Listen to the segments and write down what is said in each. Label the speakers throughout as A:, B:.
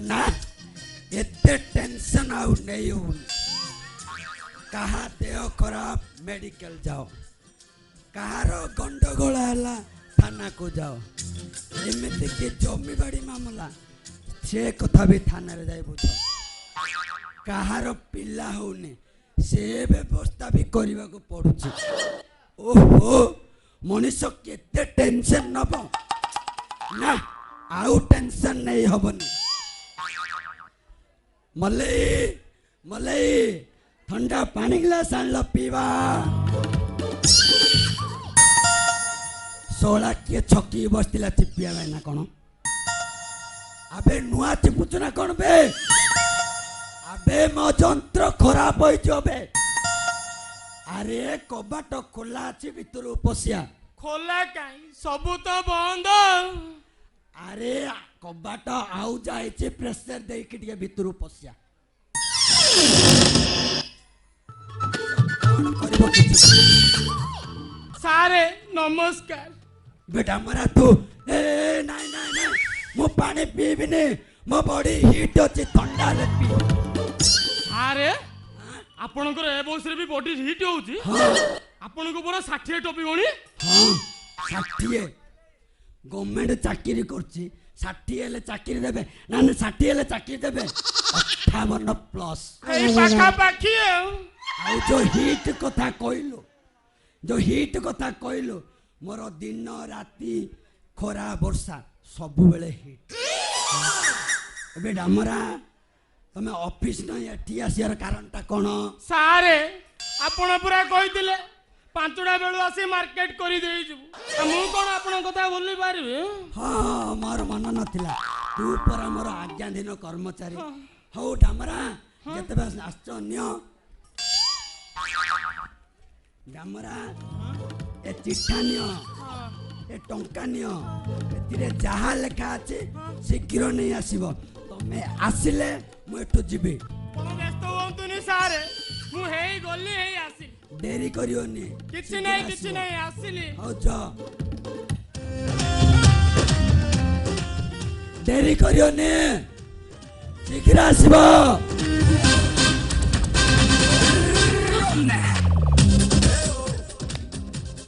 A: ना एते टेंशन आउ नहीं हो कहा देह खराब मेडिकल जाओ कहार गंडगोल है थाना को जाओ एमती कि जमी बाड़ी मामला से कथा भी थाना रे जाए बुझ कहार पिला होने से व्यवस्था भी करने को पड़ुची ओहो मनीष केते टेंशन नब ना आउ टेंशन नहीं हबनी मलई मलई ठंडा पानी गिलास आन पीवा सोला किए छकी बसला चिपिया ना कौन अबे नुआ चिपुच ना कौन बे अबे मो जंत्र खराब हो बे अरे कबाट खोला अच्छी भितर पशिया
B: खोला कहीं सबू तो बंद
A: अरे कबाट आउ जाए प्रेसर दे कि भितर पशिया
B: सारे नमस्कार
A: बेटा मरा तू ए नाई नाई नाई मो पानी पीबिनी मो बॉडी हीट अछि ठंडा ले पी
B: सारे आपनकर ए बॉस रे भी बॉडी हीट होउची
A: हां
B: आपनको पूरा 60 टपी गणी
A: हां 60 गवर्नमेंट चाकरी करछि 60 ले चाकरी देबे ना 60 ले चाकरी देबे 58 प्लस
B: ए पाखा पाखी
A: आ जो हीट कथा कहलो जो हीट कथा कहलो मोर दिन राति खरा वर्षा सब बेले हिट एबे डामरा तमे ऑफिस न एठी आसियार कारणटा कोन
B: सारे आपण पूरा कहितिले पांचडा बेलु आसी मार्केट करी देई जबु मु कोन आपण कथा बोली पारिबे
A: हां मोर मन नथिला तू पर मोर आज्ञाधीन कर्मचारी हौ डामरा जते बस आश्चर्य डामरा ए चिट्ठा नियो ए टंका नियो एतिरे जहा लेखा अछि शीघ्र नहीं आसीबो तमे आसिले मु एठो जिबे
B: कोन व्यस्त होंतुनी सारे मु हेई गल्ली हेई आसी
A: देरी करियोनी
B: किछि नहीं आसिली
A: हो जा देरी करियोनी शीघ्र आसीबो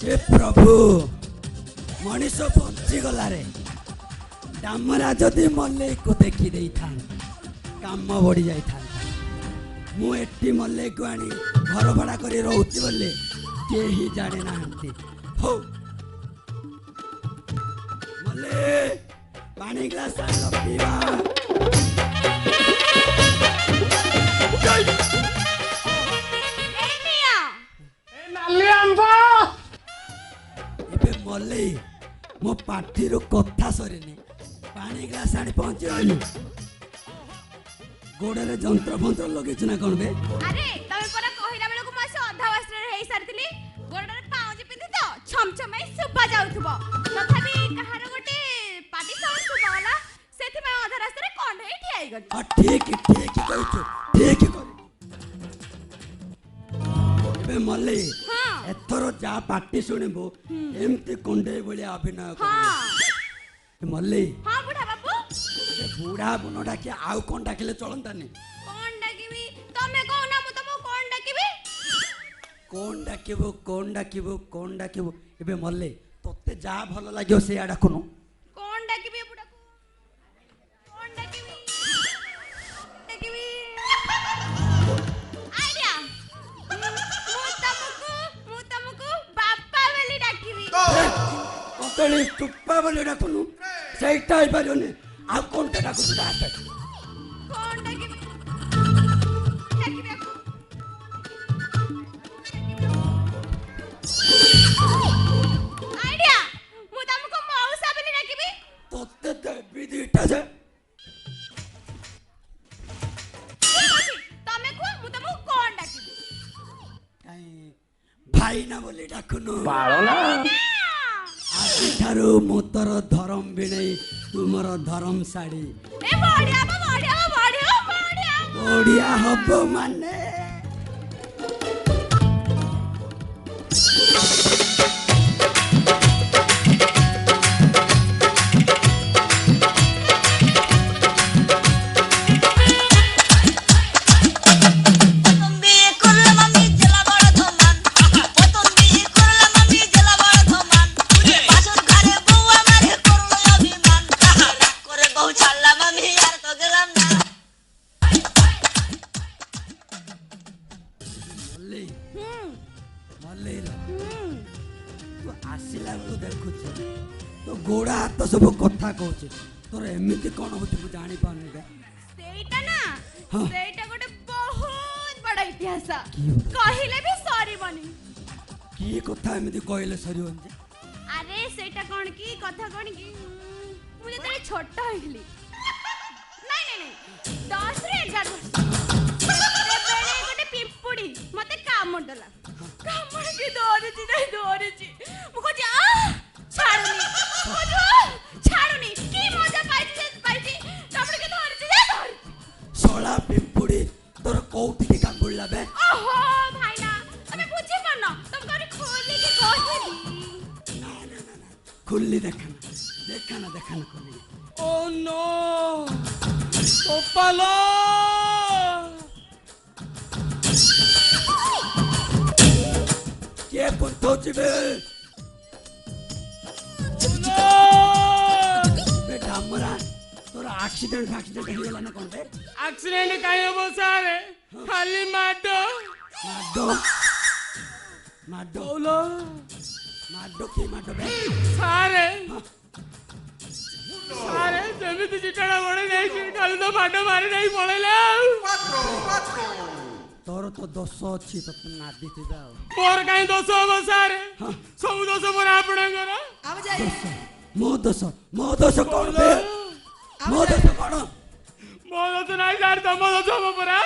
A: हे प्रभु मनीष बंची गला रे डामरा जदि मल्ले को देखी दे था काम बढ़ी जाई था मु एटी मल्ले को आनी घर भड़ा करी रहउती बोले के ही जाने नाहंती हो मल्ले पानी ग्लास आन पीवा मल्ले मो पार्टी रो कथा सरीनी पानी ग्लास आनी पहुंची रहली गोड़े जंत्र फंत्र लगे ना कौन बे
C: अरे तमे परा कहिला बेले को मासे अधा वस्त्र रे हेई सारतिली गोड़े पाउजी पिंदी तो छमछमै सुबा जाउथबो तथापि कहार गोटे पाटी साउंड सुबाला सेथि में अधा रास्ता रे कोन हेई ठियाई गली
A: ठीक कहू ठीक कर एबे मल्ले एथरो जा पार्टी सुनिबो एमती कोंडे बोले अभिनय कर हां मल्ले
C: हां बुढ़ा बाबू
A: ए बुढ़ा बनोडा के आउ कोन डाकिले चलंतानी
C: कोन डाकिबी तमे को ना मु तमो कोन डाकिबो
A: एबे मल्ले तोते जा भलो लाग्यो से आडा कोन
C: डाकिबी बुढ़ा को कोन डाकिबी आइडिया मु तमको बापा वाली डाकिबी
A: कोतली चुप्पा बोले डाकुनु सेटा आइ पारोने आ कोन डाकु डाटे
C: कोन डाकिबी आइडिया मु तमको मौसा वाली डाकिबी
A: तोते देबी दीटा जे
C: तमे को मु तमको कोन डाकिबी
A: भाई ना बोले डाकुनु
B: बाळना
A: आजि थारु मोतर धरम बिनै तुमर धरम साड़ी
C: ए बढ़िया बढ़िया
A: ओडिया हब माने आसला बेलू देखुच तो गोड़ा हाथ सब कथा कहूँ तोर एमती कौन हो जानी पानी
C: सेटा ना
A: हाँ।
C: सेटा गोटे बहुत बड़ा इतिहास कहिले भी सरीबनी
A: की कथा एमती कहले सरी
C: अरे सेटा कौन की कथा कौन की मुझे तेरे छोटा होइली नहीं नहीं नहीं 10 रे 11 वर्ष तेरे बेले गोटे पिंपुड़ी मते काम दला काम की दौड़ची नहीं दौड़ची मुको जा छाड़ुनी मुझे छाड़ुनी की मजा पाइची तबड़ के धरची जा धरची
A: सोला पिंपुड़ी तोर कोउठी के काम बुल्ला बे
C: ओहो भाईना तमे बुझी पन तुम करी खोली के कहली
A: ना खुल्ली देखना खुल्ली
B: ओ नो गोपालो
A: के पुंतोची बे बेटा हमरा तोर एक्सीडेंट हो गेला ना कोन बे
B: एक्सीडेंट काहे हो सारे खाली माडो बोलो
A: की माडो बे
B: सारे जेमिति चिटाड़ा बड़े नहीं खाली तो माडो मारे नहीं पड़ेले
A: तोर तो दोष अच्छी तो नादी थिबा
B: मोर काई दोष हो सारे सब दोष मोर आपणकर
A: मो दोष कोन बे मो दोष कोन
B: मो दोष नहीं सारे तुम दोष हो परा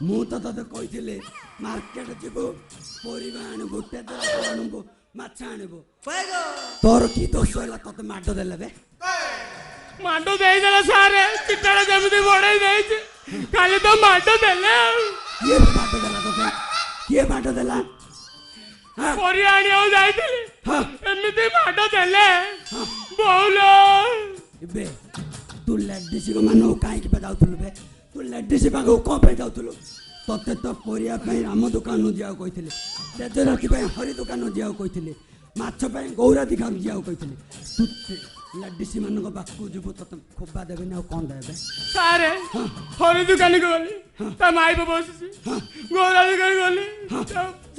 A: मु तो तते कहिथिले मार्केट जीवो परिबा आनबो तेदर आनबो माछा आनबो तोर की दोष होला तते माडो देले बे
B: माडो दे देला सारे चिटाड़ा जेमिति बड़े नहीं खाली तो माडो देले
A: ये माडो देला हां
B: परियाणी हो जाइतिली
A: हां
B: एमिति माडो देले बोलो
A: बे तू लेडीसी को मानो काई के बजाउथुलु बे तू लेडीसी बागो को पे जाउथुलु तते तो परिया पे राम दुकान नु जियाओ कहिथिले तेजराती पे हरि दुकान नु जियाओ कहिथिले माछ पे गौरा दिखान जियाओ कहिथिले तू लेडीसी मान को बाकू जुबो तते खोबा देबे ना कोन देबे
B: सारे हरि दुकान को गली ता माई पे बससी गौरा दुकान गली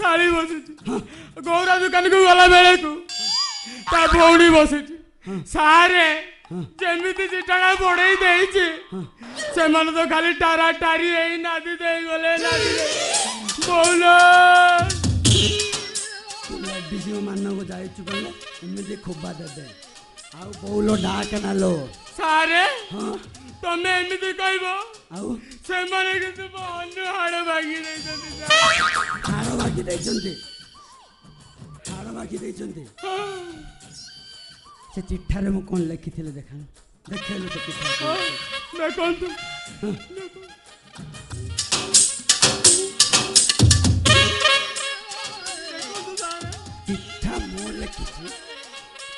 B: साड़ी बससी गौरा दुकान को गला बेले को ता भौणी बससी सारे जेमिति चिटाड़ा बड़े देइछि से मन तो खाली टारा टारी एई नादी दे गले नादी बोलो
A: लेडीसी मान को जाई छु बोले एमे खोबा देबे आउ बोलो डाक ना लो
B: सारे
A: हां
B: तमे एमिति कहबो
A: आउ
B: से माने के तो अन्य हाड़ भागी नहीं
A: हाड़ भागी देइछन्ते से चिट्ठा रे मु कोन लिखि थिले देखान देखेलु तो चिट्ठा
B: देखो तू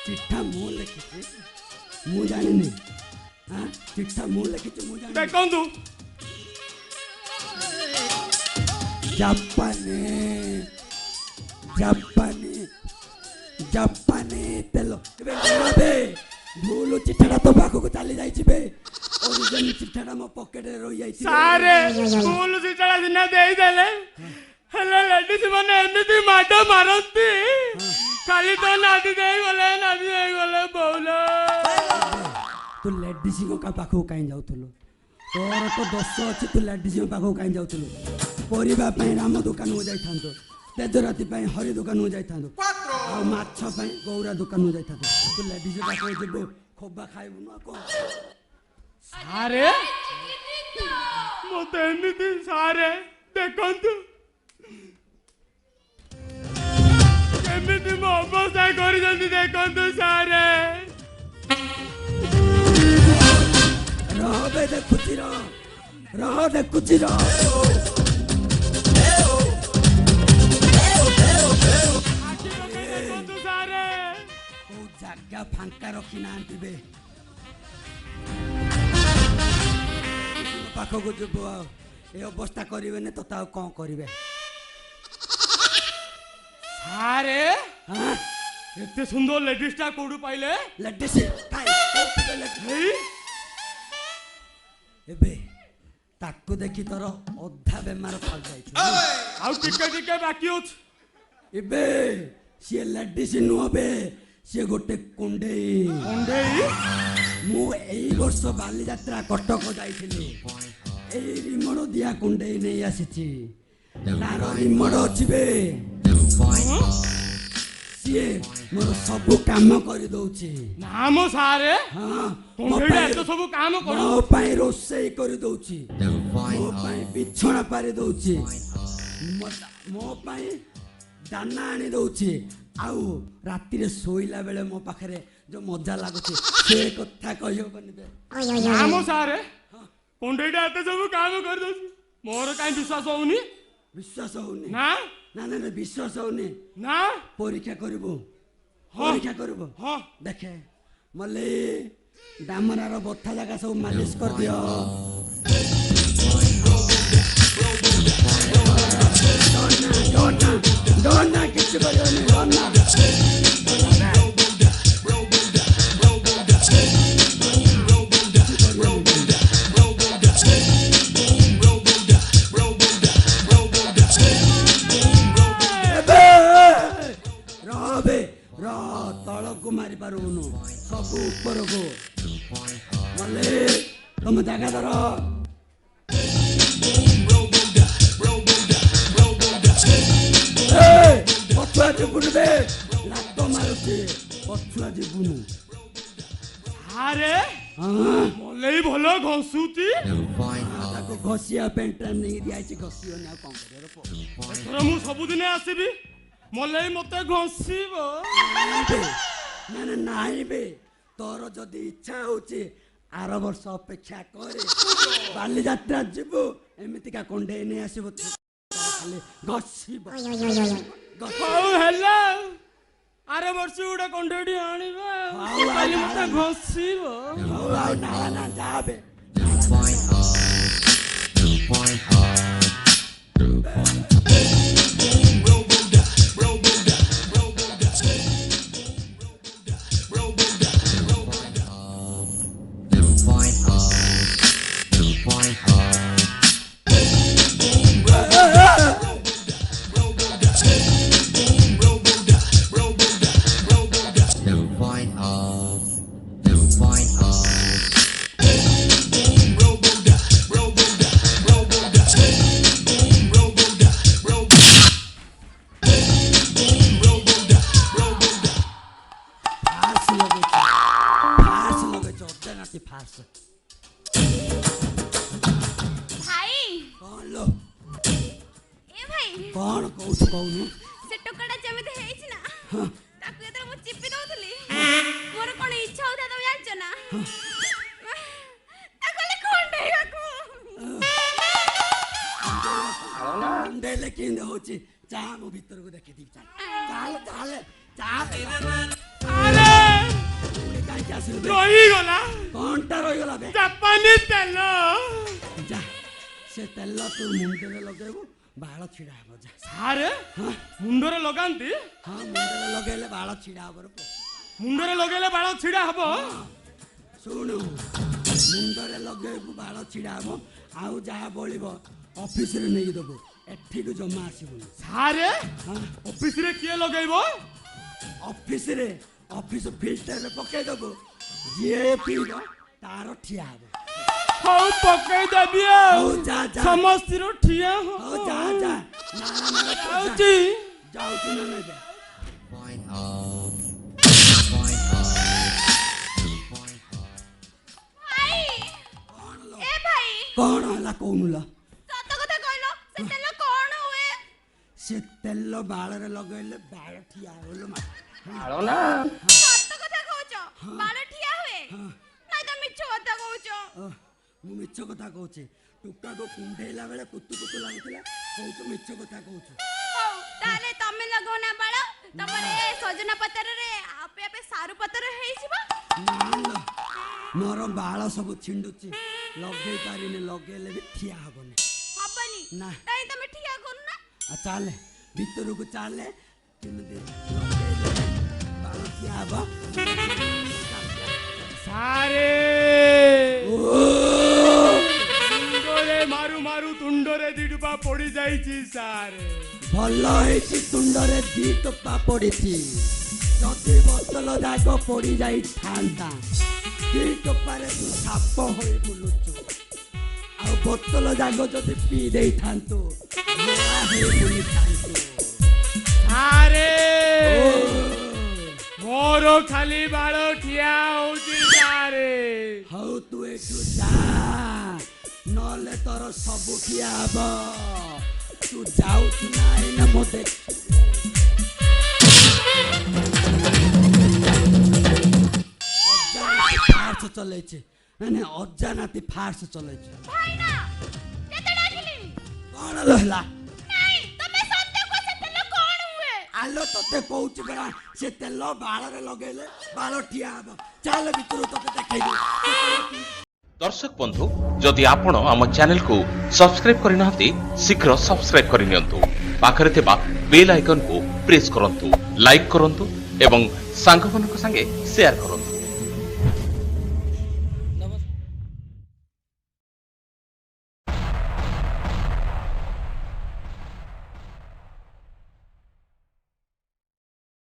A: चिट्ठा मो लिखि मु जानि नहीं हां चिट्ठा मो लिखि मु जानि
B: देखो तू
A: जापानी तेलो बे भूलो चिट्ठाटा तो पाखो को चली जाई छिबे ओरिजिनल चिट्ठाटा मो पॉकेट रे रही जाई छी
B: सारे भूल चिट्ठाटा दिन देई देले हेले लेडीज माने एमिति माडो मारंती खाली तो नादी देई गले बोलो
A: तू लेडीज को का पाखो काई जाउथलो तोर तो दोष अछि तू लेडीज को पाखो काई जाउथलो परिबा पे राम दुकान हो जाई थांतो तेजराती पे हरि दुकान हो जाई थांतो आ माछ पे गौरा दुकान हो जाई थांतो तू लेडीज पाखो जेबो खोबा खाइबु न को
B: सारे मते एमिति सारे देखंतु एमिति मो अवस्था करि जंती देखंतु सारे
A: ରହବେ ଦେଖୁଛି ରହ ଦେଖୁଛି ରହ। କୋଉ ଜାଗା ଫାଙ୍କା ରଖି ନାହାନ୍ତି ବେ। ପାଖକୁ ଯିବୁ ଆଉ ଏ ଅବସ୍ଥା କରିବେନି ତତେ ଆଉ କଣ କରିବେ?
B: ସାରେ ଏତେ ସୁନ୍ଦର ଲେଡିସ୍ ଟା କୋଉଠୁ ପାଇଲେ?
A: ଲେଡିସ୍ ଏବେ ତାକୁ ଦେଖି ତୋର ଅଧା ବେମାର ଖାଇଯାଇଛି।
B: ଆଉ ଟିକେ ଟିକେ ବାକି ଅଛି।
A: ଏବେ ସିଏ ଲେଡିସ୍ ନୁହଁ ବେ, ସିଏ ଗୋଟେ କୁଣ୍ଡେଇ। ମୁଁ ଏଇ ବର୍ଷ ବାଲିଯାତ୍ରା କଟକ ଯାଇଥିଲି, ଏଇ ରିମୋଡ ଦିଆ କୁଣ୍ଡେଇ ନେଇ ଆସିଛି। ତାର ରିମୋଡ ଅଛି ବେ, ସିଏ ମୋର ସବୁ କାମ କରିଦଉଛି।
B: ନାମ ସାରେ ସବୁ କାମ
A: ମୋ ପାଇଁ ରୋଷେଇ କରିଦଉଛି, ମୋ ପାଇଁ ବିଛଣା ପାରି ଦଉଛି, ମୋ ପାଇଁ ଦାନା ଆଣି ଦଉଛି। ଆଉ ରାତିରେ ଶୋଇଲା ବେଳେ ମୋ ପାଖରେ ଯୋଉ ମଜା ଲାଗୁଛି ସେ କଥା କହିହବନି ବେ।
B: ନାମ ସାରେ କୁଣ୍ଡେଇଟା ଏତେ ସବୁ କାମ କରିଦଉଛି, ମୋର କାହିଁ ବିଶ୍ୱାସ ହଉନି।
A: ବିଶ୍ୱାସ ହଉନି?
B: ନା
A: ନା ନା ବିଶ୍ୱାସ ହଉନି
B: ନା।
A: ପରୀକ୍ଷା କରିବୁ, ପରୀକ୍ଷା କରିବୁ। ଦେଖେ ମଲ୍ଲି ଡାମରାର ବଥା ଜାଗା ସବୁ ମାଲିସ କରିଦିଅ। ଡନା କିଛି କରିବନି, ଡନା। ତଳକୁ ମାରି ପାରିବୁନୁ, ସବୁ ଉପରକୁ। ମଲ୍ଲି ତମ ଜାଗା ଧର। ପଛୁଆ ଯିବୁନୁ ବେ, ଲାତ ମାରୁଛି, ପଛୁଆ ଯିବୁନୁ।
B: ଆରେ ମଲେଇ ଭଲ ଘଷୁଛି।
A: ତାକୁ ଘଷିବା ପାଇଁ ଟ୍ରେନିଂ ଦିଆଯାଇଛି, ଘଷିବନି ଆଉ କଣ କରିବ?
B: ଏଥର ମୁଁ ସବୁଦିନେ ଆସିବି, ମଲେଇ ମତେ ଘଷିବ।
A: ନାଇଁ ବେ, ତୋର ଯଦି ଇଚ୍ଛା ହଉଛି ଆର ବର୍ଷ ଅପେକ୍ଷା କରେ, ବାଲିଯାତ୍ରା ଯିବୁ, ଏମିତିକା କୁଣ୍ଡେଇ ନେଇ ଆସିବୁ, ଖାଲି ଘଷିବ।
B: ହଉ ହେଲା, ଆର ବର୍ଷ ଗୋଟେ କୁଣ୍ଡେଇଟି ଆଣିବା, କାଲି ମତେ ଘଷିବ।
A: ଆଉ ନା ଯାବେ। କଣ କହୁଛୁ କହୁନୁ?
C: ସେ ଟୋକାଟା ଯେମିତି ହେଇଛି ନା, ତାକୁ ଯେତେବେଳେ ମୁଁ ଚିପି ଦଉଥିଲି, ମୋର କଣ ଇଚ୍ଛା ହଉଥିଲା ତମେ ଜାଣିଛ ନା? ତାକୁ ହେଲେ ଖଣ୍ଡେଇବାକୁ।
A: ଖଣ୍ଡେଇଲେ କେମିତି ହଉଛି? ଚାହା ମୋ ଭିତରକୁ ଦେଖିଦେବି।
B: ରହିଗଲା।
A: କଣଟା ରହିଗଲା ବେ?
B: ଜାପାନି ତେଲ।
A: ଯା, ସେ ତେଲ ତୁ ମୁଣ୍ଡରେ ଲଗେଇବୁ, ବାଳ ଛିଡ଼ା ହବ। ଯା
B: ସାରେ ମୁଣ୍ଡରେ ଲଗାନ୍ତି?
A: ହଁ, ମୁଣ୍ଡରେ ଲଗେଇଲେ ବାଳ ଛିଡ଼ା ହବ।
B: ମୁଣ୍ଡରେ ଲଗେଇଲେ ବାଳ ଛିଡ଼ା ହବ?
A: ଶୁଣୁ, ମୁଣ୍ଡରେ ଲଗେଇବୁ, ବାଳ ଛିଡ଼ା ହବ। ଆଉ ଯାହା ବଳିବ ଅଫିସରେ ନେଇକି ଦେବୁ, ଏଠିକୁ ଜମା ଆସିବୁନି।
B: ସାରେ ଅଫିସରେ କିଏ ଲଗେଇବ?
A: ଅଫିସରେ ଅଫିସ ଫିଲ୍ଟରରେ ପକେଇଦବୁ, ଯିଏ ପିଇବ ତାର ଠିଆ ହବ।
B: ହଉ ପକେଇଦେବି ଆଉ।
A: ଯା
B: ସମସ୍ତର ଠିଆ
A: ହଉ। ଯା ଯାଉଛି ନା ନେବେ। କଣ ହେଲା କହୁନୁ?
C: ସତ କଥା କହିଲ, ସେ ତେଲ କଣ ହୁଏ?
A: ସେ ତେଲ ବାଳରେ ଲଗେଇଲେ ବାଳ ଠିଆ ହବ।
C: ସତ କଥା କହୁଛ? ବାଳ ଠିଆ ହୁଏ? ନାଇଁ ତ ମିଛ କଥା କହୁଛ।
A: ମୁଁ ମିଛ କଥା କହୁଛି ଟୁକାକୁ କୁଣ୍ଢେଇଲା ବେଳେ କୁତୁ କୁତୁ ଲାଗୁଥିଲା କହୁଛୁ ମିଛ କଥା କହୁଛୁ।
C: ହଉ ତାହେଲେ ତମେ ଲଗାଉନା ବାଳ ତମର ଏ ସଜନା ପତ୍ରରେ ଆପେ ଆପେ ସାରୁ ପତ୍ର ହେଇଯିବ।
A: ନା ଲୋ ମୋର ବାଳ ସବୁ ଛିଣ୍ଡୁଛି ଲଗେଇ ପାରିନି ଲଗେଇଲେ ବି ଠିଆ ହବନି।
C: ହବନି
A: ନା
C: କାଇଁ ତମେ ଠିଆ କରୁନା।
A: ଚାଲେ ଭିତରକୁ ଚାଲେ କେମିତି ଲଗେଇଲେ ବାଳ ଠିଆ ହବ।
B: ସାରେ ତୁଣ୍ଡରେ ମାରୁ ମାରୁ ତୁଣ୍ଡରେ ଦି ଟୋପା ପଡି ଯାଇଛି ସାରେ।
A: ଭଲ ହେଇଛି ତୁଣ୍ଡରେ ଦି ଟୋପା ପଡିଛି ଯଦି ବୋତଲ ଯାକ ପଡି ଯାଇଥାନ୍ତା ଦି ଟୋପାରେ ତୁ ସାପ ହୋଇ ବୁଲୁଛୁ ଆଉ ବୋତଲ ଯାକ ଯଦି ପିଇ ଦେଇଥାନ୍ତୁ ବୁଲିଥାନ୍ତୁ।
B: ସାରେ ମୋର ଖାଲି ବାଳ ଠିଆ ହଉଛି ସାରେ।
A: ହଉ ତୁ ଏଠୁ ଯା ନହେଲେ ତୋର ସବୁ ଠିଆ ହବ। ତୁ ଯାଉଛୁ ନା ଏଇନା ମୁଁ ଦେଖ ଫାର୍ସ ଚଲେଇଛି ମାନେ ଅଜାନାତି ଫାର୍ସ ଚଲେଇଛି।
C: ଭାଇନା କେତେ ଡାକିଲି
A: କଣ ହେଲା
C: ନାଇଁ ତମେ ସତ୍ୟ କହୁଛ ତେଲ କଣ ହୁଏ।
A: ଆଲୋ ତତେ କହୁଛି ପରା ସେ ତେଲ ବାଳରେ ଲଗେଇଲେ ବାଳ ଠିଆ ହବ। ଚାଲ ଭିତରୁ ତତେ ଦେଖେଇବି।
D: दर्शक बंधु जदि आपण आम चैनल को सब्सक्राइब करना शीघ्र सब्सक्राइब करनी पाखरे थिबा बेल आइकन को प्रेस करंतु लाइक करंतु एवं सांग मान संगे शेयर करंतु।